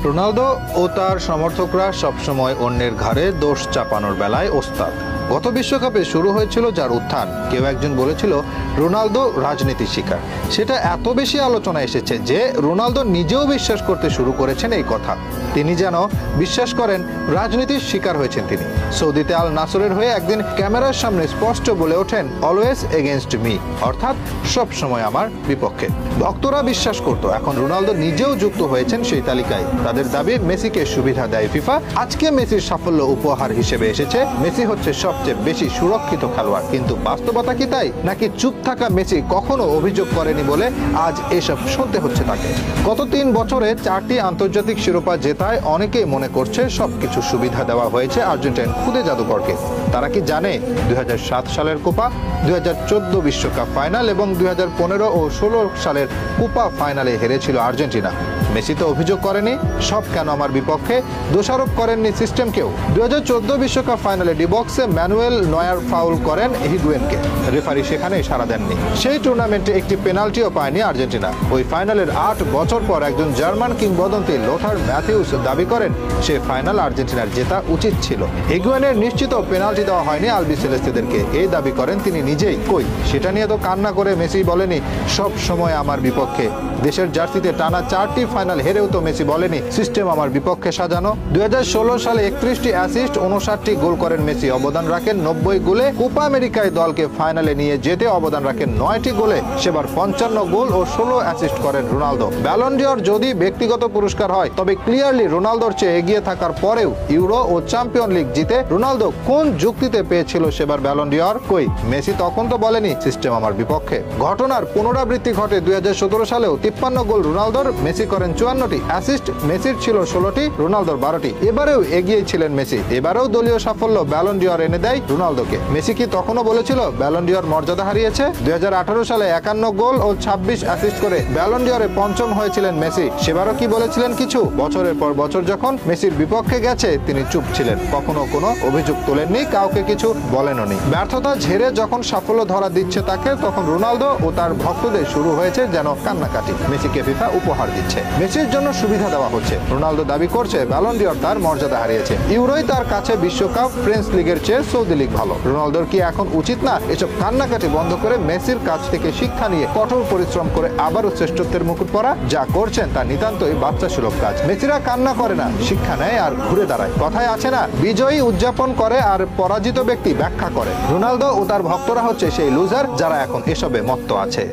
Ronaldo ও তার সমর্থকরা সবসময় অন্যের ঘাড়ে দোষ চাপানোর বেলায় ওস্তাদ। গত বিশ্বকাপে শুরু হয়েছিল যার উত্থান, কেউ একজন বলেছিল রোনালদো রাজনীতির শিকার। সেটা এত বেশি আলোচনা এসেছে যে রোনালদো নিজেও বিশ্বাস করতে শুরু করেছেন এই কথা। তিনি যেন বিশ্বাস করেন রাজনীতির শিকার হয়েছেন তিনি। সৌদিতে আল নাসরের হয়ে একদিন ক্যামেরার সামনে স্পষ্ট বলে ওঠেন, অলওয়েজ এগেইনস্ট মি, অর্থাৎ সব সময় আমার বিপক্ষে। ভক্তরা বিশ্বাস করত, এখন রোনালদো নিজেও যুক্ত হয়েছেন সেই তালিকায়। তাদের দাবি মেসিকে সুবিধা দেয় ফিফা। আজকে মেসির সাফল্য উপহার হিসেবে এসেছে। মেসি হচ্ছে সবচেয়ে বেশি সুরক্ষিত খেলোয়াড়, কিন্তু বাস্তবতা কি তাই? নাকি চুপ থাকা মেসি কখনো অভিযোগ করেনি বলে আজ এসব শুনতে হচ্ছে তাকে? গত 3 বছরে 4টি আন্তর্জাতিক শিরোপা জেতায় অনেকেই মনে করছে সবকিছু সুবিধা দেওয়া হয়েছে আর্জেন্টাইন খুদে জাদুকরকে। তারা কি জানে 2007 সালের কোপা, 2014 বিশ্বকাপ ফাইনাল এবং 2015 ও 16 সালের কোপা ফাইনালে হেরেছিল আর্জেন্টিনা? মেসি তো অভিযোগ করেনি সব কেন আমার বিপক্ষে, দোষারোপ করেননি সিস্টেমকেও। 2014 বিশ্বকাপ ফাইনালে ডিবক্সে ম্যানুয়েল নয়ার ফাউল করেন হিগুয়েনকে, রেফারি সেখানে সাড়া দেননি। সেই টুর্নামেন্টে একটি পেনাল্টিও পায়নি আর্জেন্টিনা। ওই ফাইনালের 8 বছর পর একজন জার্মান কিংবদন্তি লোথার ম্যাথিউস দাবি করেন সে ফাইনাল আর্জেন্টিনার জেতা উচিত ছিল। হিগুয়েনের নিশ্চিত পেনাল্টি দেওয়া হয়নি আলবি সেলেস্তেদেরকে, এই দাবি করেন তিনি নিজেই। কই সেটা নিয়ে তো কান্না করে মেসি বলেনি সব সময় আমার বিপক্ষে। দেশের জার্সিতে টানা 4টি ফাইনাল হেরেও তো মেসি বলেনি সিস্টেম আমার বিপক্ষে সাজানো। 2016 সালে 31টি অ্যাসিস্ট, 59টি গোল করেন মেসি, অবদান রাখেন 90 গোলে। কোপা আমেরিকায় দলকে ফাইনালে নিয়ে যেতে অবদান রাখেন 9টি গোলে। সেবার 55 গোল ও 16 অ্যাসিস্ট করেন রোনালদো। ব্যালন ডি'অর যদি ব্যক্তিগত পুরস্কার হয়, তবে ক্লিয়ারলি রোনালদোর চেয়ে এগিয়ে থাকার পরেও ইউরো ও চ্যাম্পিয়ন লিগ জিতে রোনালদো কোন যুক্তিতে পেয়েছিল সেবার ব্যালন ডি'অর? কই মেসি তখন তো বলেনি সিস্টেম আমার বিপক্ষে। ঘটনার পুনরাবৃত্তি ঘটে 2017 সালেও। 53 গোল রোনালদোর, মেসি করেন 54টি। অ্যাসিস্ট মেসির ছিল 16টি, রোনালদোর 12টি। এবারেও এগিয়ে ছিলেন মেসি। এবারেও দলীয় সাফল্য ব্যালন ডি'অর এনে দেয় রোনালদোকে। মেসি কি তখনও বলেছিল ব্যালন ডি'অর মর্যাদা হারিয়েছে? 2018 সালে 51 গোল ও 26 অ্যাসিস্ট করে ব্যালন ডি'অরে পঞ্চম হয়েছিলেন মেসি। সেবারও কি বলেছিলেন কিছু? বছরের পর বছর যখন মেসির বিপক্ষে গেছে তিনি চুপ ছিলেন, কখনো কোনো অভিযোগ তোলেননি, কাউকে কিছু বলেননি। ব্যর্থতা ঝেড়ে যখন সাফল্য ধরা দিচ্ছে তাকে, তখন রোনালদো ও তার ভক্তদের শুরু হয়েছে যেন কান্নাকাটি। মেসিকে ফিফা উপহার দিচ্ছে, মেসির জন্য সুবিধা দেওয়া হচ্ছে। রোনালদো দাবি করছে ব্যালন ডি'অর তার মর্যাদা হারিয়েছে। ইউরোই তার কাছে বিশ্বকাপ, ফ্রেঞ্চ লিগের চেয়ে সৌদি লিগ ভালো। রোনালদোর কি এখন উচিত না এসব কান্নাকাটি বন্ধ করে মেসির কাছ থেকে শিক্ষা নিয়ে কঠোর পরিশ্রম করে আবারও শ্রেষ্ঠত্বের মুকুট পরা? যা করছেন তা নিতান্তই বাচ্চাসুলভ কাজ। মেসিরা কান্না করে না, শিক্ষা নেয় আর ঘুরে দাঁড়ায়। কথায় আছে না, বিজয়ী উদযাপন করে আর পরাজিত ব্যক্তি ব্যাখ্যা করে। রোনালদো ও তার ভক্তরা হচ্ছে সেই লুজার যারা এখন এসবে মত্ত আছে।